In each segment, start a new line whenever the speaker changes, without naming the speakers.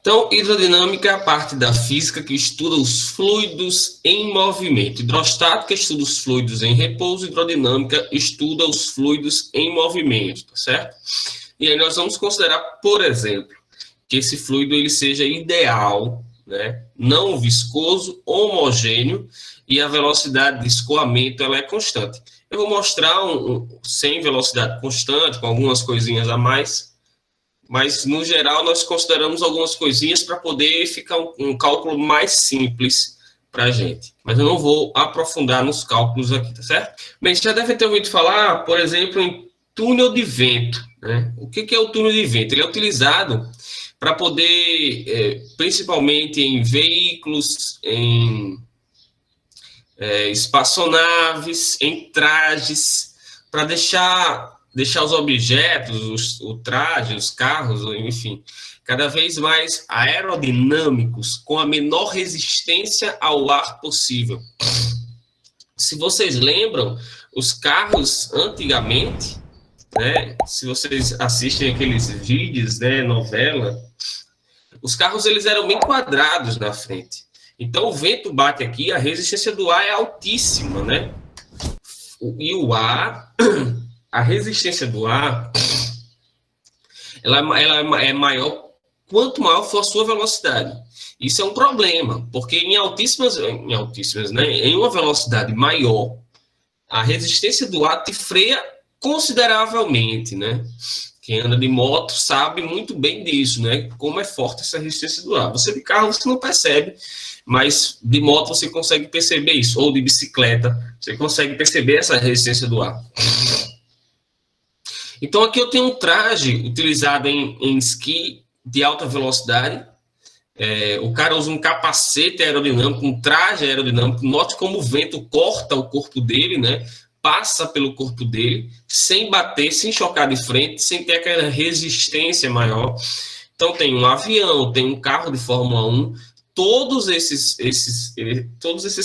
Então, hidrodinâmica é a parte da física que estuda os fluidos em movimento. Hidrostática estuda os fluidos em repouso, hidrodinâmica estuda os fluidos em movimento, tá certo? E aí nós vamos considerar, por exemplo, que esse fluido ele seja ideal, né? Não viscoso, homogêneo, e a velocidade de escoamento ela é constante. Eu vou mostrar sem velocidade constante, com algumas coisinhas a mais, mas, no geral, nós consideramos algumas coisinhas para poder ficar um cálculo mais simples para a gente. Mas eu não vou aprofundar nos cálculos aqui, tá certo? Bem, você já deve ter ouvido falar, por exemplo, em túnel de vento, né? O que é o túnel de vento? Ele é utilizado para poder, principalmente em veículos, em espaçonaves, em trajes, para deixar os objetos, o traje, os carros, enfim, cada vez mais aerodinâmicos, com a menor resistência ao ar possível. Se vocês lembram, os carros antigamente, né, se vocês assistem aqueles vídeos, né, novela, os carros eles eram bem quadrados na frente. Então o vento bate aqui, a resistência do ar é altíssima, né? E o ar, a resistência do ar, ela é maior quanto maior for a sua velocidade. Isso é um problema, porque em altíssimas, né, em uma velocidade maior, a resistência do ar te freia consideravelmente, né? Quem anda de moto sabe muito bem disso, né? Como é forte essa resistência do ar. Você de carro você não percebe, mas de moto você consegue perceber isso, ou de bicicleta, você consegue perceber essa resistência do ar. Então aqui eu tenho um traje utilizado em esqui de alta velocidade. O cara usa um capacete aerodinâmico, um traje aerodinâmico. Note como o vento corta o corpo dele, né? Passa pelo corpo dele, sem bater, sem chocar de frente, sem ter aquela resistência maior. Então tem um avião, tem um carro de Fórmula 1, todos esses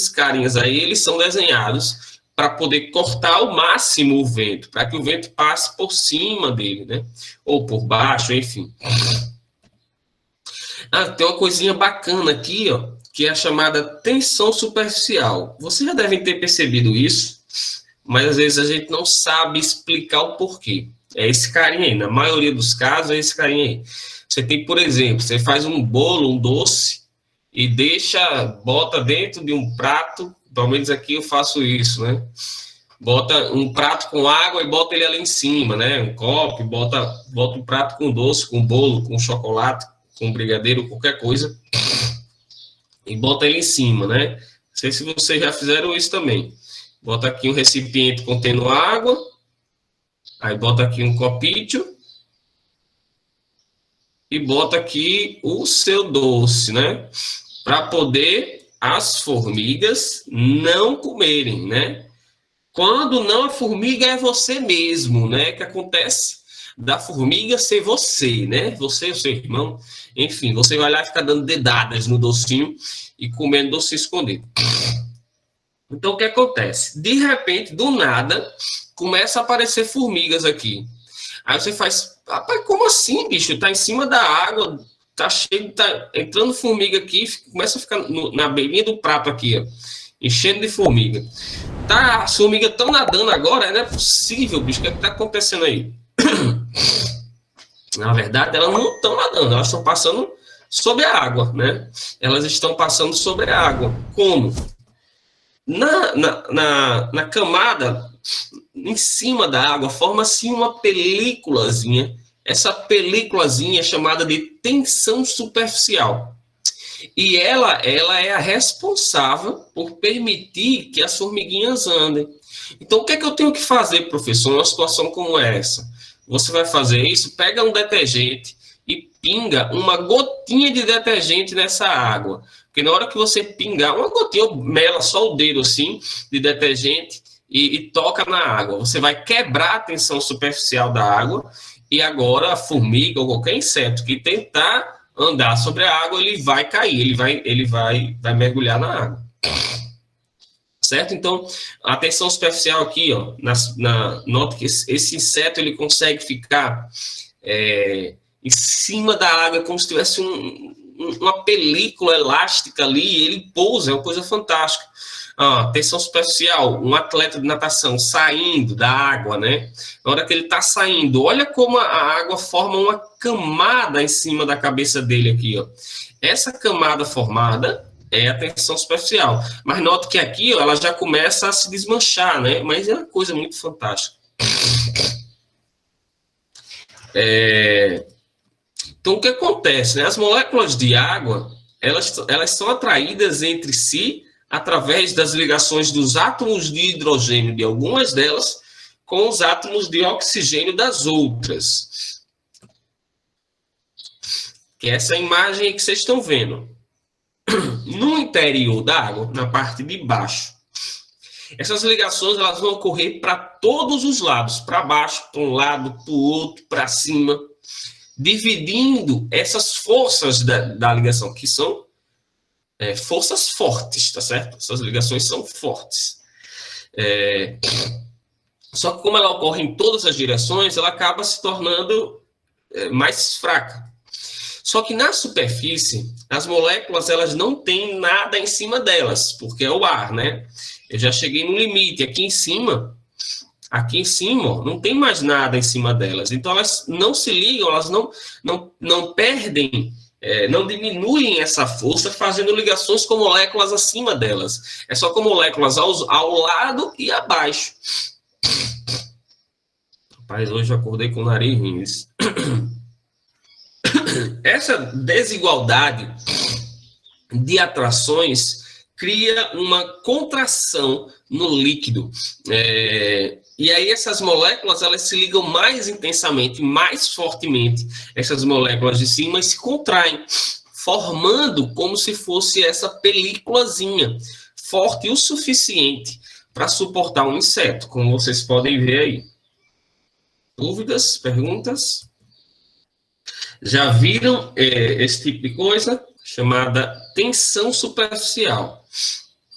carinhas aí, eles são desenhados para poder cortar ao máximo o vento, para que o vento passe por cima dele, né? Ou por baixo, enfim. Tem uma coisinha bacana aqui, ó, que é a chamada tensão superficial. Vocês já devem ter percebido isso, mas às vezes a gente não sabe explicar o porquê. É esse carinha aí, na maioria dos casos é esse carinha aí. Você tem, por exemplo, você faz um bolo, um doce, e bota dentro de um prato, pelo menos aqui eu faço isso, né? Bota um prato com água e bota ele ali em cima, né? Um copo, bota um prato com doce, com bolo, com chocolate, com brigadeiro, qualquer coisa, e bota ele em cima, né? Não sei se vocês já fizeram isso também. Bota aqui um recipiente contendo água, aí bota aqui um copinho e bota aqui o seu doce, né? Para poder as formigas não comerem, né? Quando não a formiga é você mesmo, né? Que acontece da formiga ser você, né? Você e o seu irmão, enfim, você vai lá e fica dando dedadas no docinho e comendo docinho escondido. Então, o que acontece? De repente, do nada, começa a aparecer formigas aqui. Aí você faz, rapaz, como assim, bicho? Tá em cima da água, tá cheio, tá entrando formiga aqui, começa a ficar na beirinha do prato aqui, ó, enchendo de formiga. As formigas estão nadando agora, não é possível, bicho, o que tá acontecendo aí? Na verdade, elas não estão nadando, elas estão passando sobre a água, né? Elas estão passando sobre a água. Como? Na camada, em cima da água, forma-se uma películazinha. Essa películazinha é chamada de tensão superficial. E ela é a responsável por permitir que as formiguinhas andem. Então, o que é que eu tenho que fazer, professor, numa situação como essa? Você vai fazer isso, pega um detergente e pinga uma gotinha de detergente nessa água. Porque na hora que você pingar uma gotinha, mela só o dedo assim, de detergente e toca na água. Você vai quebrar a tensão superficial da água e agora a formiga ou qualquer inseto que tentar andar sobre a água, ele vai cair, ele vai mergulhar na água. Certo? Então, a tensão superficial aqui, ó, nota que esse inseto ele consegue ficar em cima da água como se tivesse uma película elástica ali, ele pousa, é uma coisa fantástica. Tensão superficial, um atleta de natação saindo da água, né? Na hora que ele está saindo, olha como a água forma uma camada em cima da cabeça dele aqui, ó. Essa camada formada é a tensão superficial. Mas note que aqui, ó, ela já começa a se desmanchar, né? Mas é uma coisa muito fantástica. Então, o que acontece? Né? As moléculas de água, elas são atraídas entre si através das ligações dos átomos de hidrogênio de algumas delas com os átomos de oxigênio das outras. Que é essa imagem que vocês estão vendo. No interior da água, na parte de baixo, essas ligações elas vão ocorrer para todos os lados, para baixo, para um lado, para o outro, para cima, dividindo essas forças da ligação, que são forças fortes, tá certo? Essas ligações são fortes. Só que como ela ocorre em todas as direções, ela acaba se tornando mais fraca. Só que na superfície, as moléculas elas não têm nada em cima delas, porque é o ar, né? Eu já cheguei no limite. Aqui em cima, ó, não tem mais nada em cima delas. Então, elas não se ligam, elas não perdem, não diminuem essa força fazendo ligações com moléculas acima delas. É só com moléculas ao lado e abaixo. Rapaz, hoje eu acordei com o nariz ruim. Essa desigualdade de atrações cria uma contração no líquido. E aí essas moléculas elas se ligam mais intensamente, mais fortemente. Essas moléculas de cima se contraem, formando como se fosse essa películazinha, forte o suficiente para suportar um inseto, como vocês podem ver aí. Dúvidas? Perguntas? Já viram esse tipo de coisa? Chamada tensão superficial.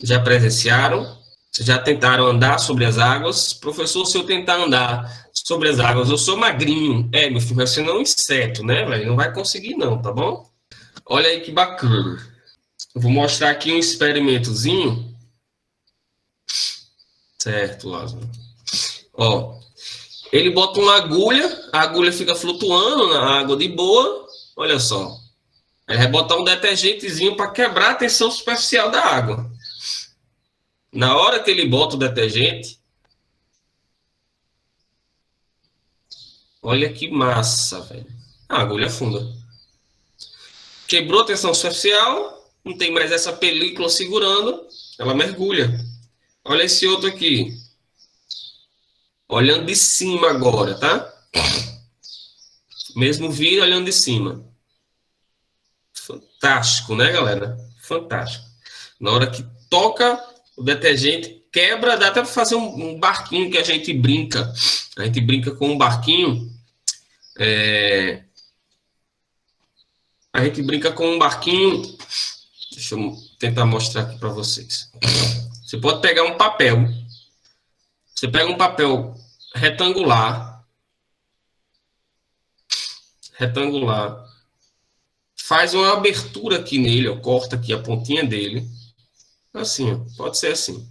Já presenciaram? Já tentaram andar sobre as águas? Professor, se eu tentar andar sobre as águas, eu sou magrinho. Meu filho, você não é um inseto, né, velho? Não vai conseguir não, tá bom? Olha aí que bacana. Eu vou mostrar aqui um experimentozinho. Certo, Lázaro. Ó, ele bota uma agulha, a agulha fica flutuando na água de boa. Olha só. Ele vai botar um detergentezinho para quebrar a tensão superficial da água. Na hora que ele bota o detergente, olha que massa, velho. A agulha afunda. Quebrou a tensão superficial, não tem mais essa película segurando, ela mergulha. Olha esse outro aqui. Olhando de cima agora, tá? Mesmo vídeo olhando de cima. Fantástico, né, galera? Fantástico. Na hora que toca o detergente, quebra, dá até para fazer um barquinho que a gente brinca. A gente brinca com um barquinho. A gente brinca com um barquinho. Deixa eu tentar mostrar aqui para vocês. Você pode pegar um papel. Você pega um papel retangular. Faz uma abertura aqui nele, ó, corta aqui a pontinha dele. Assim, ó, pode ser assim.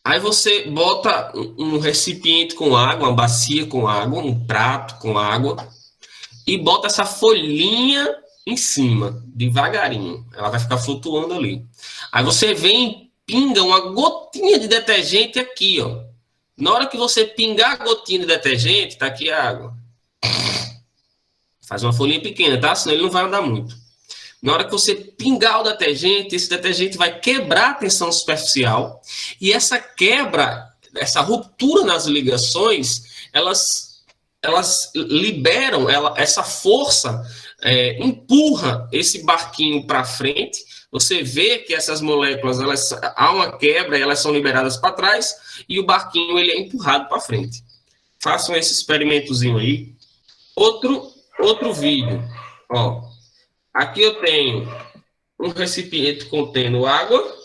Aí você bota um recipiente com água, uma bacia com água, um prato com água, e bota essa folhinha em cima, devagarinho. Ela vai ficar flutuando ali. Aí você vem e pinga uma gotinha de detergente aqui, ó. Na hora que você pingar a gotinha de detergente, tá aqui a água. Faz uma folhinha pequena, tá? Senão ele não vai andar muito. Na hora que você pingar o detergente, esse detergente vai quebrar a tensão superficial. E essa quebra, essa ruptura nas ligações, elas liberam, essa força empurra esse barquinho para frente. Você vê que essas moléculas, há uma quebra, elas são liberadas para trás e o barquinho ele é empurrado para frente. Façam esse experimentozinho aí. Outro vídeo. Ó, aqui eu tenho um recipiente contendo água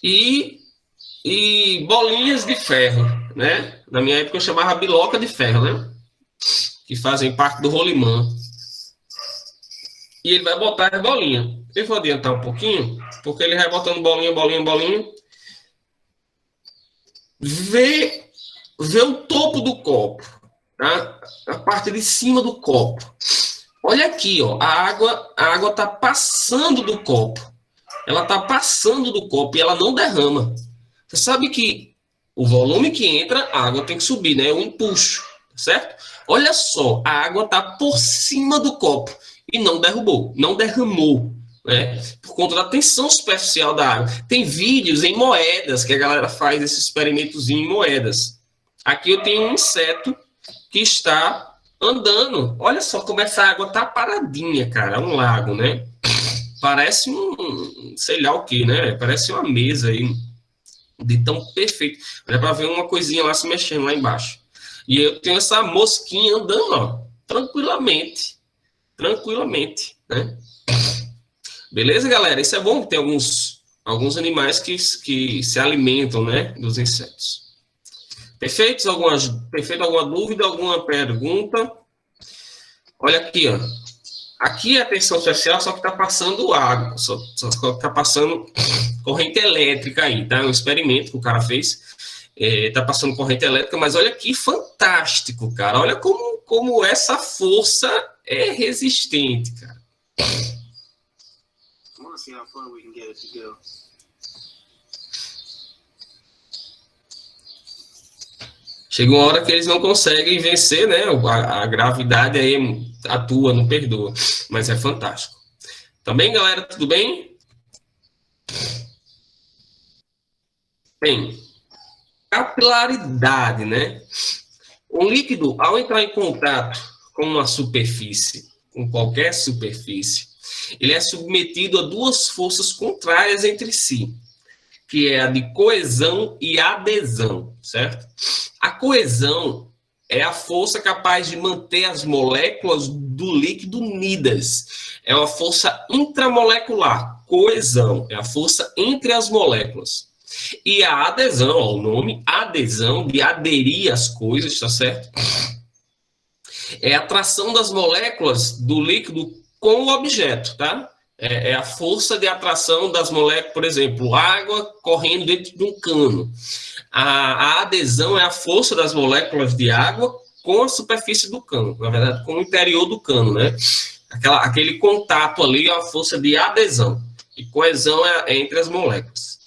e bolinhas de ferro, né? Na minha época eu chamava biloca de ferro, né? Que fazem parte do rolimã. e ele vai botar as bolinhas. Eu vou adiantar um pouquinho, porque ele vai botando bolinha, bolinha, bolinha. Vê o topo do copo, tá? A parte de cima do copo. Olha aqui, ó, a água tá passando do copo. Ela tá passando do copo e ela não derrama. Você sabe que o volume que entra, a água tem que subir, né? É um empuxo, certo? Olha só, a água tá por cima do copo e não derramou, né? Por conta da tensão superficial da água. Tem vídeos em moedas que a galera faz esse experimentozinho em moedas. Aqui eu tenho um inseto que está andando. Olha só como essa água tá paradinha, cara. É um lago, né? Parece sei lá o que, né? Parece uma mesa aí, de tão perfeito. Dá para ver uma coisinha lá se mexendo lá embaixo. E eu tenho essa mosquinha andando, ó, tranquilamente, né? Beleza, galera? Isso é bom, tem alguns animais que se alimentam, né, dos insetos. Perfeito? Alguma dúvida, alguma pergunta? Olha aqui, ó. Aqui é a tensão superficial, só que está passando água, só está passando corrente elétrica aí, tá? É um experimento que o cara fez, tá passando corrente elétrica, mas olha que fantástico, cara. Olha como essa força é resistente, cara. Chega uma hora que eles não conseguem vencer, né? A gravidade aí atua, não perdoa. Mas é fantástico. Também, galera, tudo bem? Bem, capilaridade, né? Um líquido, ao entrar em contato com uma superfície, com qualquer superfície, ele é submetido a duas forças contrárias entre si, que é a de coesão e adesão, certo? A coesão é a força capaz de manter as moléculas do líquido unidas. É uma força intramolecular. Coesão é a força entre as moléculas. E a adesão, ó, o nome adesão, de aderir às coisas, tá certo? É a atração das moléculas do líquido com o objeto, tá? É a força de atração das moléculas, por exemplo, água correndo dentro de um cano. A adesão é a força das moléculas de água com a superfície do cano, na verdade, com o interior do cano, né? Aquele contato ali é a força de adesão. E coesão é entre as moléculas.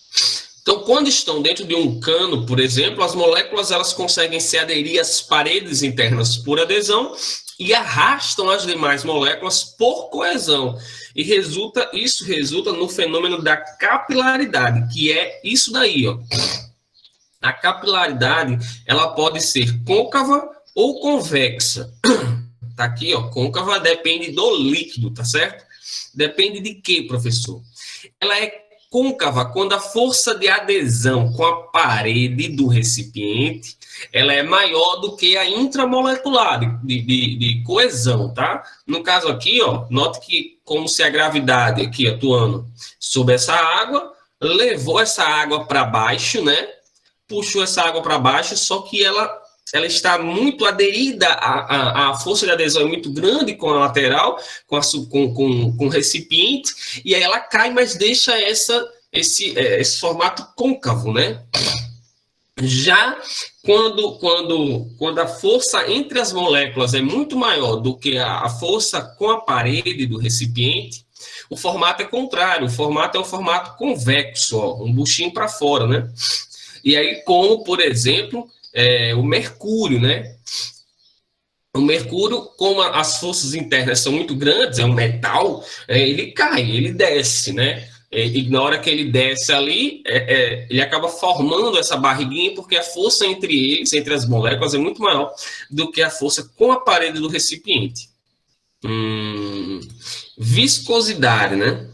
Então, quando estão dentro de um cano, por exemplo, as moléculas elas conseguem se aderir às paredes internas por adesão e arrastam as demais moléculas por coesão. E isso resulta no fenômeno da capilaridade, que é isso daí, ó. A capilaridade, ela pode ser côncava ou convexa. Tá aqui, ó, côncava depende do líquido, tá certo? Depende de quê, professor? Ela é côncava quando a força de adesão com a parede do recipiente ela é maior do que a intramolecular de coesão, tá? No caso aqui, ó, note que como se a gravidade aqui atuando sobre essa água levou essa água para baixo, né? Puxou essa água para baixo, só que ela está muito aderida, a força de adesão é muito grande com a lateral, com o recipiente, e aí ela cai, mas deixa esse formato côncavo, né? Já quando a força entre as moléculas é muito maior do que a força com a parede do recipiente, o formato é contrário, o formato é um formato convexo, ó, um buchinho para fora, né? E aí, como, por exemplo, o mercúrio, né? O mercúrio, como as forças internas são muito grandes, é um metal, ele cai, ele desce, né? E na hora que ele desce ali, ele acaba formando essa barriguinha, porque a força entre eles, entre as moléculas, é muito maior do que a força com a parede do recipiente. Viscosidade, né?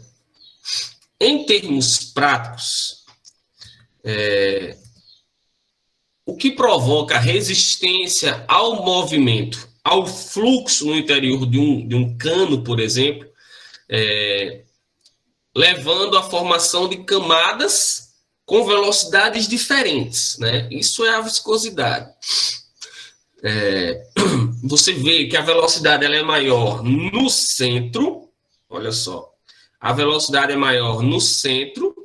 Em termos práticos, o que provoca resistência ao movimento, ao fluxo no interior de um cano, por exemplo, levando à formação de camadas com velocidades diferentes, né? Isso é a viscosidade. Você vê que a velocidade ela é maior no centro, Olha só. A velocidade é maior no centro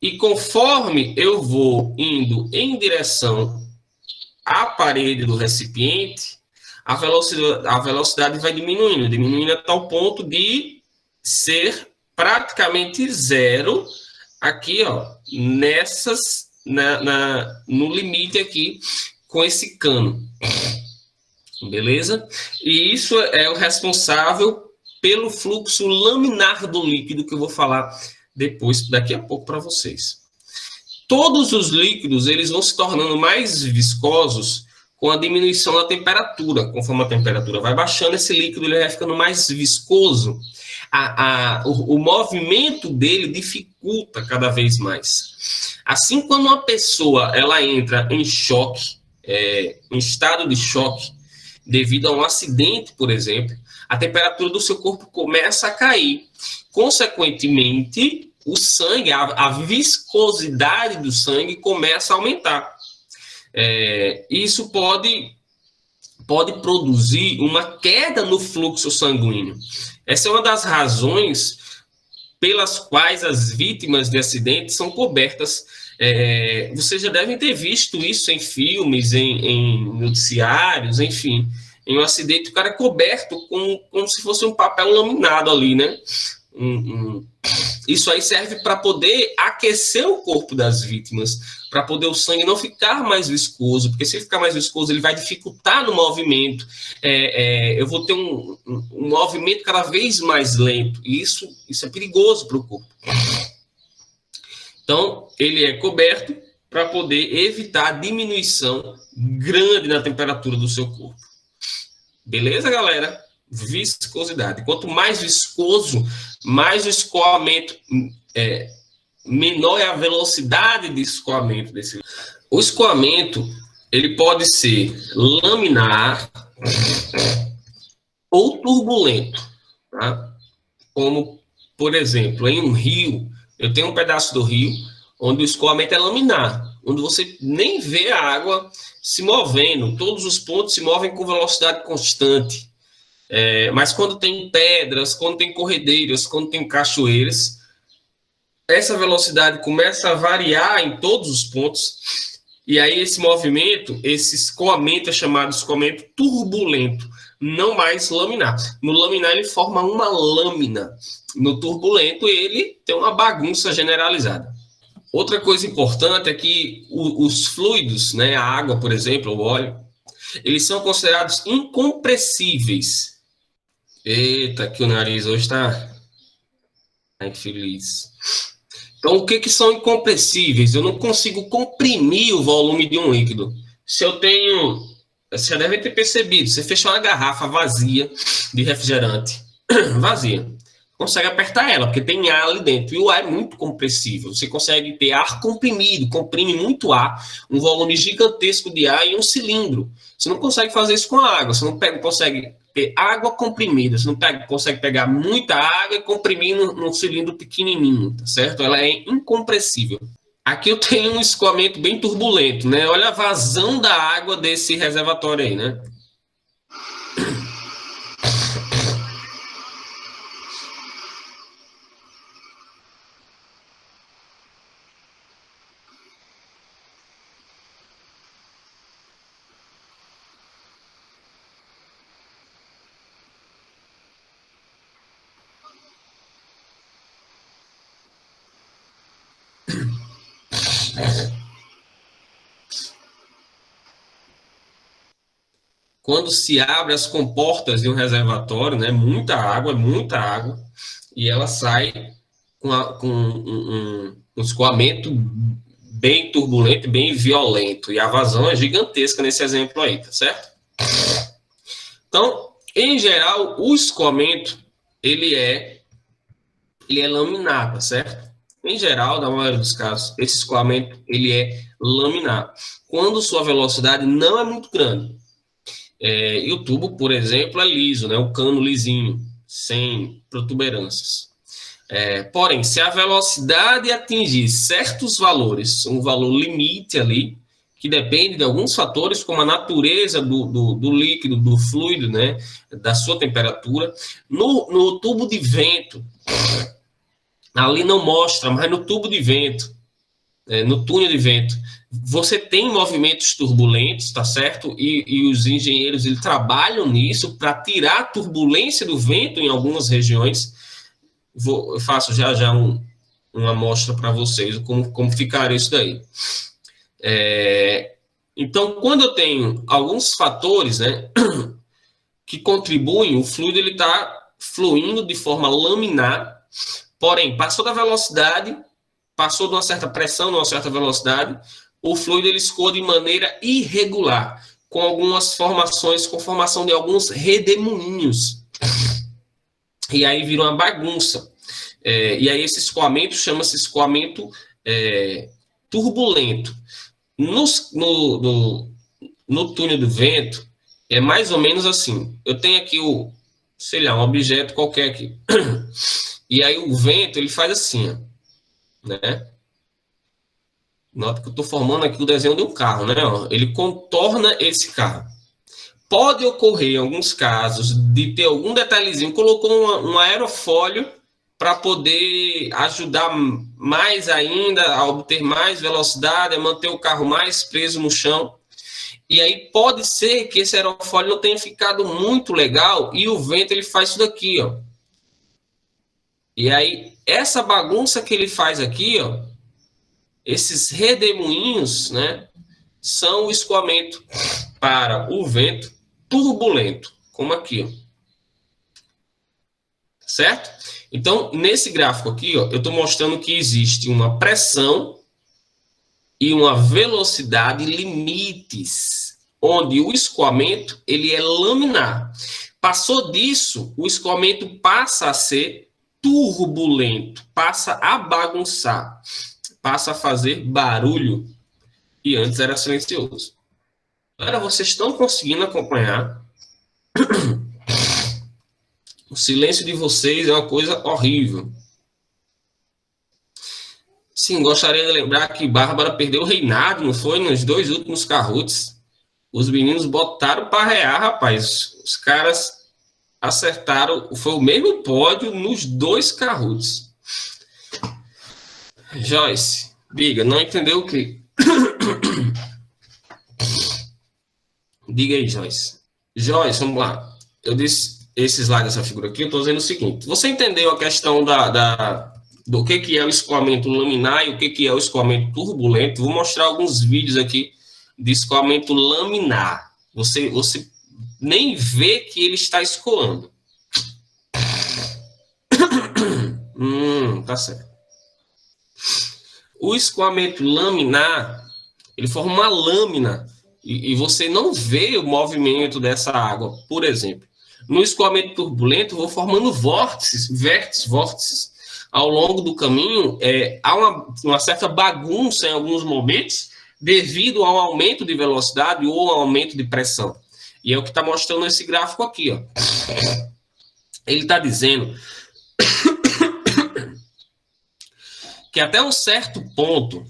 e conforme eu vou indo em direção à parede do recipiente, a velocidade vai diminuindo, diminuindo a tal ponto de ser praticamente zero aqui, ó, no limite aqui com esse cano, beleza? E isso é o responsável pelo fluxo laminar do líquido que eu vou falar depois, daqui a pouco para vocês. Todos os líquidos eles vão se tornando mais viscosos com a diminuição da temperatura. Conforme a temperatura vai baixando, esse líquido ele vai ficando mais viscoso. O movimento dele dificulta cada vez mais. Assim, quando uma pessoa ela entra em choque, em estado de choque, devido a um acidente, por exemplo, a temperatura do seu corpo começa a cair. Consequentemente, o sangue, a viscosidade do sangue começa a aumentar. Isso pode produzir uma queda no fluxo sanguíneo. Essa é uma das razões pelas quais as vítimas de acidentes são cobertas. Vocês já devem ter visto isso em filmes, em noticiários, enfim. Em um acidente, o cara é coberto como se fosse um papel laminado ali, né? Isso aí serve para poder aquecer o corpo das vítimas, para poder o sangue não ficar mais viscoso, porque se ele ficar mais viscoso, ele vai dificultar no movimento. Eu vou ter um movimento cada vez mais lento, e isso é perigoso para o corpo. Então, ele é coberto para poder evitar a diminuição grande na temperatura do seu corpo. Beleza, galera? Viscosidade. Quanto mais viscoso, mais o escoamento, menor é a velocidade de escoamento desse. O escoamento, ele pode ser laminar ou turbulento, tá? Como, por exemplo, em um rio, eu tenho um pedaço do rio onde o escoamento é laminar, onde você nem vê a água se movendo, todos os pontos se movem com velocidade constante. Mas quando tem pedras, quando tem corredeiras, quando tem cachoeiras, essa velocidade começa a variar em todos os pontos, e aí esse movimento, esse escoamento é chamado de escoamento turbulento, não mais laminar. No laminar ele forma uma lâmina, no turbulento ele tem uma bagunça generalizada. Outra coisa importante é que os fluidos, né, a água, por exemplo, o óleo, eles são considerados incompressíveis. Eita, que o nariz hoje está infeliz. Então, o que são incompressíveis? Eu não consigo comprimir o volume de um líquido. Se eu tenho... Você já deve ter percebido, você fechou uma garrafa vazia de refrigerante, vazia, consegue apertar ela, porque tem ar ali dentro, e o ar é muito compressível, você consegue ter ar comprimido, comprime muito ar, um volume gigantesco de ar em um cilindro. Você não consegue fazer isso com a água, você não consegue ter água comprimida, você não consegue pegar muita água e comprimir num cilindro pequenininho, tá certo? Ela é incompressível. Aqui eu tenho um escoamento bem turbulento, né? Olha a vazão da água desse reservatório aí, né? Quando se abre as comportas de um reservatório, né, muita água, e ela sai com um escoamento bem turbulento, bem violento, e a vazão é gigantesca nesse exemplo aí, tá certo? Então, em geral, o escoamento, ele é laminar, tá certo? Em geral, na maioria dos casos, esse escoamento, ele é laminar. Quando sua velocidade não é muito grande. E o tubo, por exemplo, é liso, né? O cano lisinho, sem protuberâncias. Porém, se a velocidade atingir certos valores, um valor limite ali, que depende de alguns fatores, como a natureza do líquido, do fluido, né, da sua temperatura. No tubo de vento, ali não mostra, mas no tubo de vento, no túnel de vento, você tem movimentos turbulentos, tá certo? E os engenheiros eles trabalham nisso para tirar a turbulência do vento em algumas regiões. Eu faço já uma amostra para vocês como ficaria isso daí. Então, quando eu tenho alguns fatores, né, que contribuem, o fluido ele está fluindo de forma laminar, porém, passou da velocidade, passou de uma certa pressão, de uma certa velocidade, o fluido ele escoa de maneira irregular, com algumas formações, com formação de alguns redemoinhos. E aí vira uma bagunça. E aí esse escoamento chama-se escoamento turbulento. No túnel do vento, é mais ou menos assim. Eu tenho aqui sei lá, um objeto qualquer aqui. E aí o vento, ele faz assim, ó, né? Nota que eu estou formando aqui o desenho de um carro, né? Ele contorna esse carro. Pode ocorrer, em alguns casos, de ter algum detalhezinho. Colocou um aerofólio para poder ajudar mais ainda a obter mais velocidade, a manter o carro mais preso no chão. E aí pode ser que esse aerofólio não tenha ficado muito legal e o vento ele faz isso daqui, ó. E aí essa bagunça que ele faz aqui, ó, esses redemoinhos, né, são o escoamento para o vento turbulento, como aqui, ó. Certo? Então, nesse gráfico aqui, ó, eu estou mostrando que existe uma pressão e uma velocidade limites, onde o escoamento ele é laminar. Passou disso, o escoamento passa a ser turbulento, passa a bagunçar, passa a fazer barulho, e antes era silencioso. Agora, vocês estão conseguindo acompanhar? O silêncio de vocês é uma coisa horrível. Sim, gostaria de lembrar que Bárbara perdeu o reinado, não foi? Nos 2 últimos Kahoots. Os meninos botaram para rear, rapaz. Os caras acertaram, foi o mesmo pódio nos 2 Kahoots. Joyce, diga, não entendeu o quê? Diga aí, Joyce. Joyce, vamos lá. Eu disse esse slide dessa figura aqui, eu estou dizendo o seguinte. Você entendeu a questão do que é o escoamento laminar e o que é o escoamento turbulento? Vou mostrar alguns vídeos aqui de escoamento laminar. Você nem vê que ele está escoando. Tá certo. O escoamento laminar, ele forma uma lâmina e você não vê o movimento dessa água. Por exemplo, no escoamento turbulento, eu vou formando vórtices. Ao longo do caminho, há uma certa bagunça em alguns momentos, devido ao aumento de velocidade ou ao aumento de pressão. E é o que está mostrando esse gráfico aqui, ó. Ele está dizendo que até um certo ponto,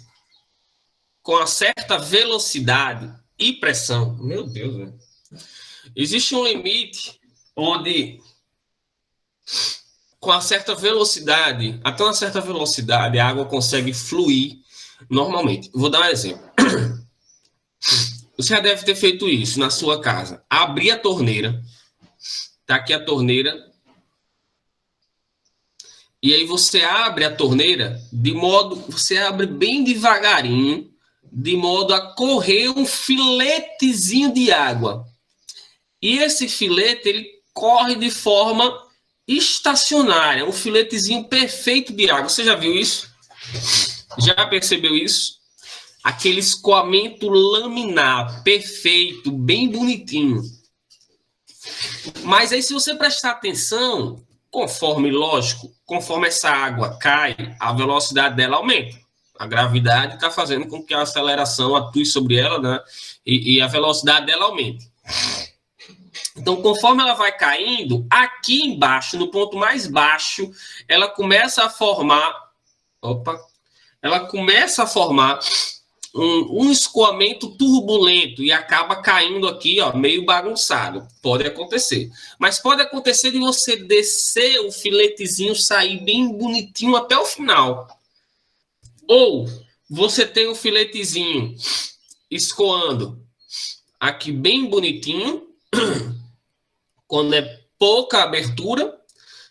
com uma certa velocidade e pressão, meu Deus, né? Existe um limite onde, com uma certa velocidade, até uma certa velocidade, a água consegue fluir normalmente. Vou dar um exemplo. Você já deve ter feito isso na sua casa. Abrir a torneira. Tá aqui a torneira. E aí você abre a torneira você abre bem devagarinho, de modo a correr um filetezinho de água. E esse filete, ele corre de forma estacionária, um filetezinho perfeito de água. Você já viu isso? Já percebeu isso? Aquele escoamento laminar, perfeito, bem bonitinho. Mas aí, se você prestar atenção, conforme essa água cai, a velocidade dela aumenta. A gravidade está fazendo com que a aceleração atue sobre ela, né? E a velocidade dela aumente. Então, conforme ela vai caindo, aqui embaixo, no ponto mais baixo, ela começa a formar um escoamento turbulento e acaba caindo aqui, ó, meio bagunçado. Pode acontecer. Mas pode acontecer de você descer o filetezinho, sair bem bonitinho até o final. Ou você tem o filetezinho escoando aqui bem bonitinho, quando é pouca abertura,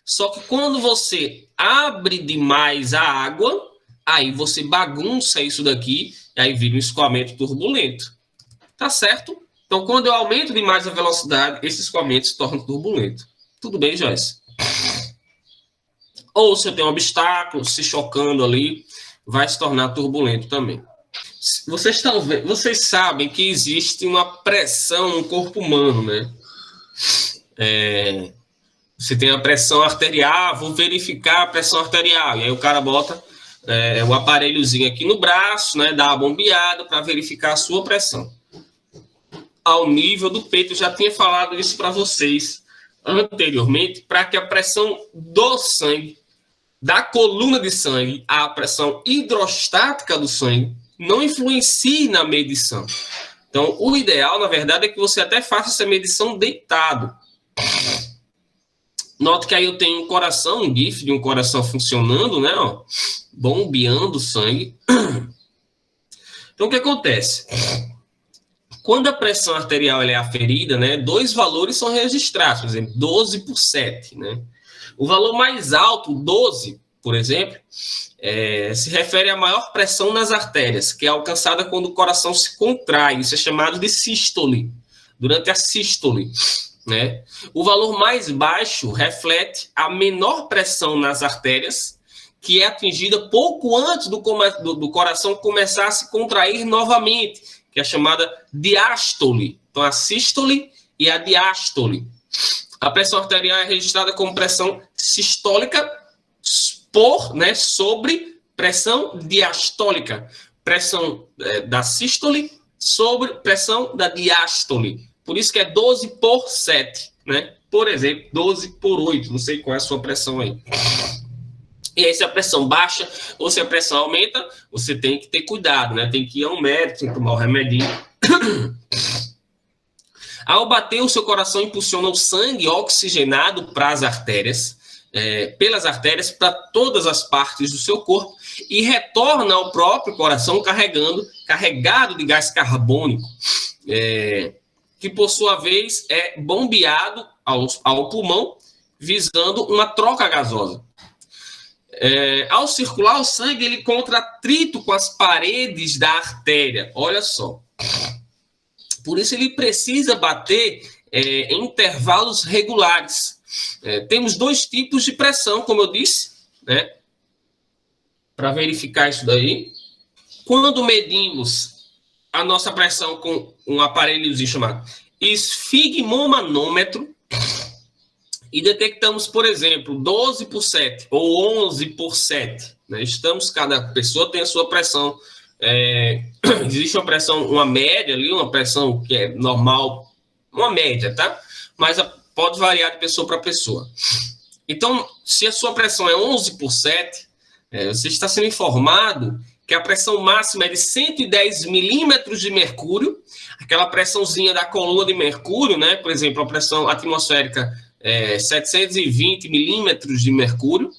só que quando você abre demais a água, aí você bagunça isso daqui, e aí vira um escoamento turbulento. Tá certo? Então, quando eu aumento demais a velocidade, esse escoamento se torna turbulento. Tudo bem, Joyce? Ou se eu tenho um obstáculo se chocando ali, vai se tornar turbulento também. Vocês sabem que existe uma pressão no corpo humano, né? Você tem a pressão arterial, vou verificar a pressão arterial. E aí o cara bota o aparelhozinho aqui no braço, né? Dá uma bombeada para verificar a sua pressão. Ao nível do peito, eu já tinha falado isso para vocês anteriormente, para que a pressão do sangue, da coluna de sangue, a pressão hidrostática do sangue, não influencie na medição. Então, o ideal, na verdade, é que você até faça essa medição deitado. Note que aí eu tenho um coração, um GIF de um coração funcionando, né? Ó, bombeando o sangue. Então, o que acontece? Quando a pressão arterial é aferida, né, dois valores são registrados, por exemplo, 12 por 7. Né? O valor mais alto, 12, por exemplo, se refere à maior pressão nas artérias, que é alcançada quando o coração se contrai. Isso é chamado de sístole, durante a sístole. Né? O valor mais baixo reflete a menor pressão nas artérias, que é atingida pouco antes do coração começar a se contrair novamente, que é chamada diástole. Então, a sístole e a diástole. A pressão arterial é registrada como pressão sistólica sobre pressão diastólica. Pressão da sístole sobre pressão da diástole. Por isso que é 12 por 7. Né? Por exemplo, 12 por 8. Não sei qual é a sua pressão aí. E aí, se a pressão baixa ou se a pressão aumenta, você tem que ter cuidado, né? Tem que ir ao médico, tem que tomar o remedinho. Ao bater, o seu coração impulsiona o sangue oxigenado para as artérias, pelas artérias, para todas as partes do seu corpo, e retorna ao próprio coração carregado de gás carbônico, que, por sua vez, é bombeado ao pulmão, visando uma troca gasosa. Ao circular o sangue, ele encontra atrito com as paredes da artéria. Olha só. Por isso, ele precisa bater em intervalos regulares. Temos dois tipos de pressão, como eu disse, né? Para verificar isso daí. Quando medimos a nossa pressão com um aparelhozinho chamado esfigmomanômetro, e detectamos, por exemplo, 12 por 7 ou 11 por 7. Né? Cada pessoa tem a sua pressão. Existe uma pressão, uma média ali, uma pressão que é normal, uma média, tá? Mas pode variar de pessoa para pessoa. Então, se a sua pressão é 11 por 7, você está sendo informado que a pressão máxima é de 110 milímetros de mercúrio, aquela pressãozinha da coluna de mercúrio, né? Por exemplo, a pressão atmosférica 720 milímetros de mercúrio.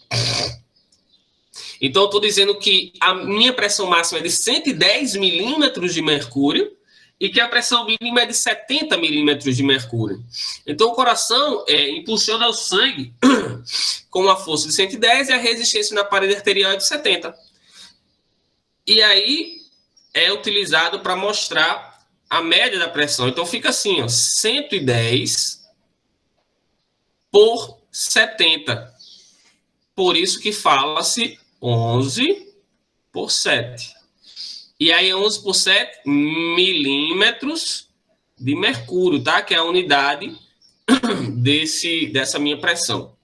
Então, eu estou dizendo que a minha pressão máxima é de 110 milímetros de mercúrio e que a pressão mínima é de 70 milímetros de mercúrio. Então, o coração impulsiona o sangue com uma força de 110 e a resistência na parede arterial é de 70. E aí, é utilizado para mostrar a média da pressão. Então, fica assim, ó, 110 por 70. Por isso que fala-se 11 por 7. E aí, 11 por 7 milímetros de mercúrio, tá? Que é a unidade dessa minha pressão,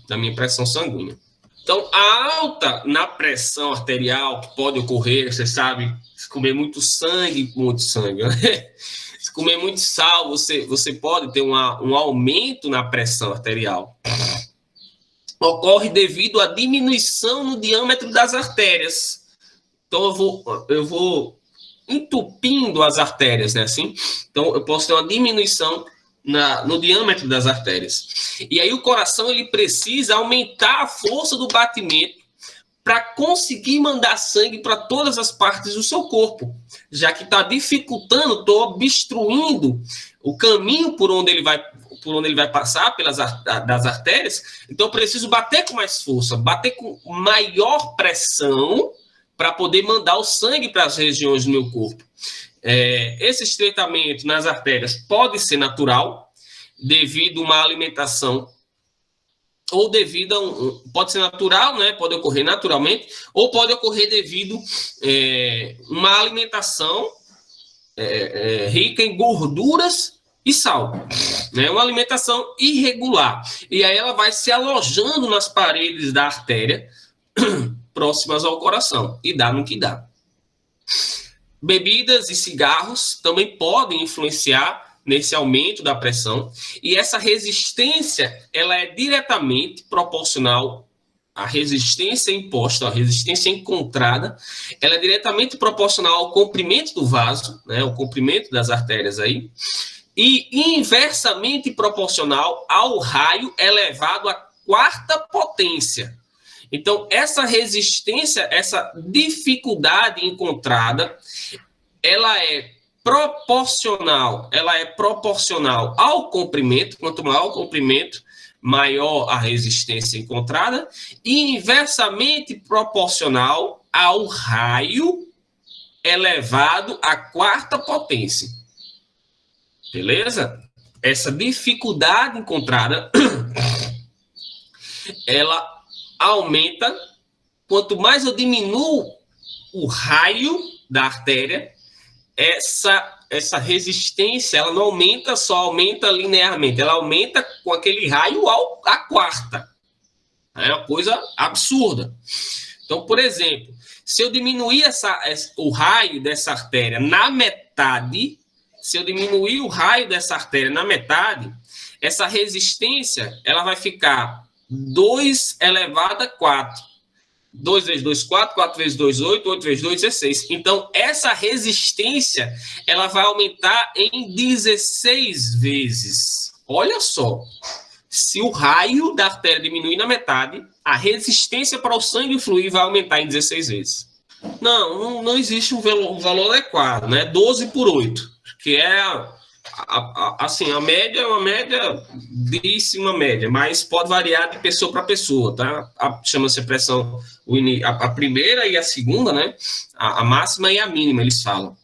da minha pressão sanguínea. Então, a alta na pressão arterial que pode ocorrer, você sabe, se comer muito sangue, né? Se comer muito sal, você pode ter um aumento na pressão arterial. Ocorre devido à diminuição no diâmetro das artérias. Então, eu vou entupindo as artérias, né? Assim, então eu posso ter uma diminuição no diâmetro das artérias. E aí o coração ele precisa aumentar a força do batimento para conseguir mandar sangue para todas as partes do seu corpo, já que está dificultando, estou obstruindo o caminho por onde ele vai passar das artérias. Então eu preciso bater com mais força, bater com maior pressão para poder mandar o sangue para as regiões do meu corpo. Esse estreitamento nas artérias pode ser natural, devido a uma alimentação, ou devido a pode ser natural, né? Pode ocorrer naturalmente, ou pode ocorrer devido a uma alimentação rica em gorduras e sal, né? Uma alimentação irregular. E aí ela vai se alojando nas paredes da artéria próximas ao coração, e dá no que dá. Bebidas e cigarros também podem influenciar nesse aumento da pressão, e essa resistência, ela é diretamente proporcional à resistência imposta, à resistência encontrada, ela é diretamente proporcional ao comprimento do vaso, né, o comprimento das artérias aí, e inversamente proporcional ao raio elevado à quarta potência. Então, essa resistência, essa dificuldade encontrada, ela é proporcional ao comprimento. Quanto maior o comprimento, maior a resistência encontrada, e inversamente proporcional ao raio elevado à quarta potência. Beleza? Essa dificuldade encontrada, ela aumenta. Quanto mais eu diminuo o raio da artéria, essa resistência, ela não aumenta, só aumenta linearmente, ela aumenta com aquele raio à quarta. É uma coisa absurda. Então, por exemplo, se eu diminuir o raio dessa artéria na metade, essa resistência, ela vai ficar 2 elevado a 4. 2 vezes 2, 4, 4 vezes 2, 8, 8 vezes 2, 16. Então, essa resistência, ela vai aumentar em 16 vezes. Olha só, se o raio da artéria diminuir na metade, a resistência para o sangue fluir vai aumentar em 16 vezes. Não existe um valor adequado, né? 12 por 8, que é... assim, a média é uma média, mas pode variar de pessoa para pessoa, tá? Chama-se pressão, a primeira e a segunda, né? A máxima e a mínima, eles falam.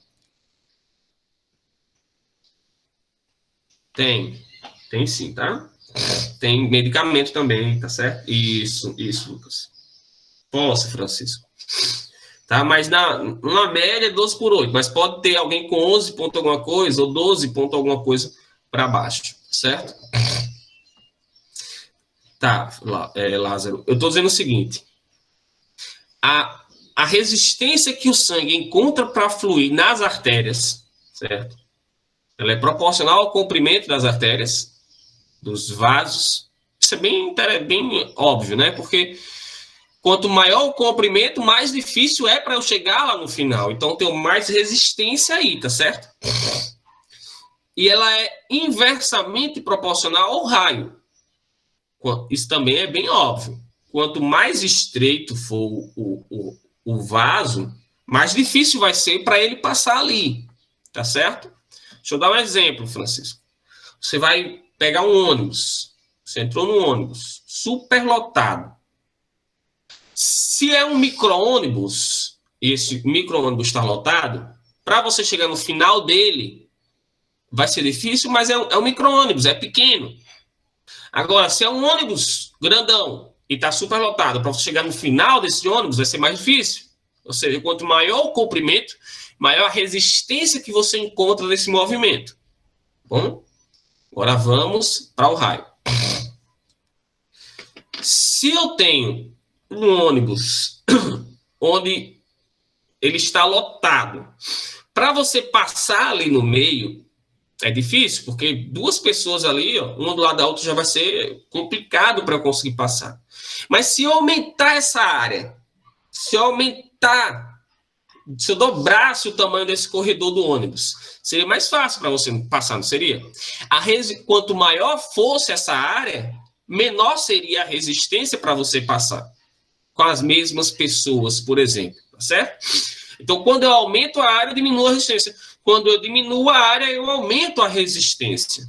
Tem sim, tá? Tem medicamento também, tá certo? Isso, Lucas. Posso, Francisco. Tá? Mas na média é 12 por 8, mas pode ter alguém com 11 ponto alguma coisa ou 12 ponto alguma coisa para baixo, certo? Tá, Lázaro, eu estou dizendo o seguinte, a resistência que o sangue encontra para fluir nas artérias, certo? Ela é proporcional ao comprimento das artérias, dos vasos. Isso é bem óbvio, né? Porque quanto maior o comprimento, mais difícil é para eu chegar lá no final. Então, eu tenho mais resistência aí, tá certo? E ela é inversamente proporcional ao raio. Isso também é bem óbvio. Quanto mais estreito for o vaso, mais difícil vai ser para ele passar ali, tá certo? Deixa eu dar um exemplo, Francisco. Você vai pegar um ônibus. Você entrou no ônibus, superlotado. Se é um micro-ônibus, e esse micro-ônibus está lotado, para você chegar no final dele, vai ser difícil, mas é um micro-ônibus, é pequeno. Agora, se é um ônibus grandão e está superlotado, para você chegar no final desse ônibus, vai ser mais difícil. Ou seja, quanto maior o comprimento, maior a resistência que você encontra nesse movimento. Bom, agora vamos para o raio. Se eu tenho um ônibus onde ele está lotado, para você passar ali no meio, é difícil, porque duas pessoas ali, uma do lado da outra, já vai ser complicado para eu conseguir passar. Mas se eu aumentar essa área, se eu aumentar se eu dobrasse o tamanho desse corredor do ônibus, seria mais fácil para você passar, não seria? Quanto maior fosse essa área, menor seria a resistência para você passar com as mesmas pessoas, por exemplo, tá certo? Então, quando eu aumento a área, eu diminuo a resistência. Quando eu diminuo a área, eu aumento a resistência.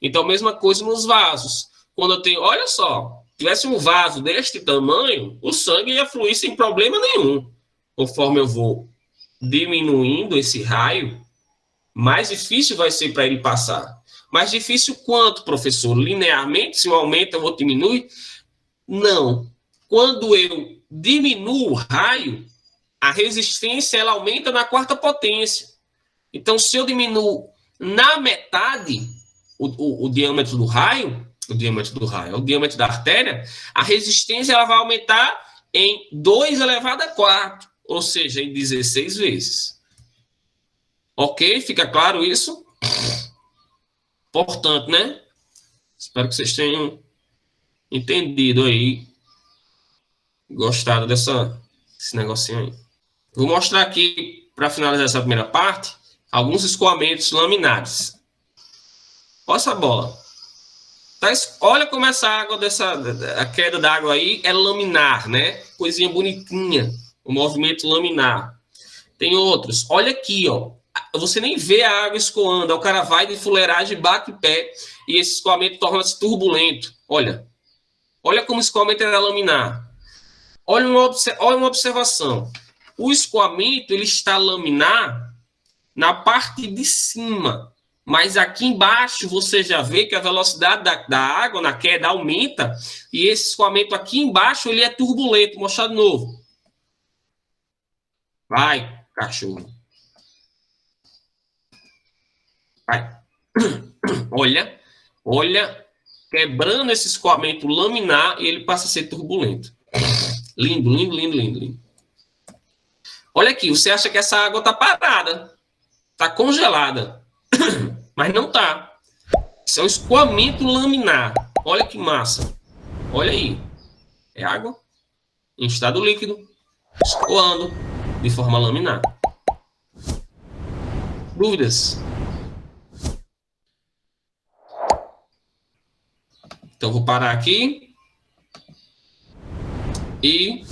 Então, mesma coisa nos vasos. Quando eu tenho, olha só, tivesse um vaso deste tamanho, o sangue ia fluir sem problema nenhum. Conforme eu vou diminuindo esse raio, mais difícil vai ser para ele passar. Mais difícil quanto, professor? Linearmente, se eu aumento, eu vou diminuir? Não. Quando eu diminuo o raio, a resistência ela aumenta na quarta potência. Então, se eu diminuo na metade o diâmetro do raio, o diâmetro da artéria, a resistência ela vai aumentar em 2 elevado a 4, ou seja, em 16 vezes. Ok? Fica claro isso? Portanto, né? Espero que vocês tenham entendido aí, gostado desse negocinho aí. Vou mostrar aqui, para finalizar essa primeira parte, alguns escoamentos laminares. Olha essa bola. Olha como essa água, a queda da água aí é laminar, né? Coisinha bonitinha, o movimento laminar. Tem outros. Olha aqui, ó. Você nem vê a água escoando. O cara vai de fuleiragem, bate o pé e esse escoamento torna-se turbulento. Olha. Olha como o escoamento é laminar. Olha uma observação. O escoamento ele está laminar na parte de cima. Mas aqui embaixo você já vê que a velocidade da água na queda aumenta e esse escoamento aqui embaixo ele é turbulento. Vou mostrar de novo. Vai, cachorro. Vai. Olha, quebrando esse escoamento laminar e ele passa a ser turbulento. Lindo, lindo, lindo, lindo, lindo. Olha aqui, você acha que essa água está parada, está congelada, mas não está. Isso é um escoamento laminar. Olha que massa. Olha aí. É água em estado líquido, escoando de forma laminar. Dúvidas? Então, vou parar aqui e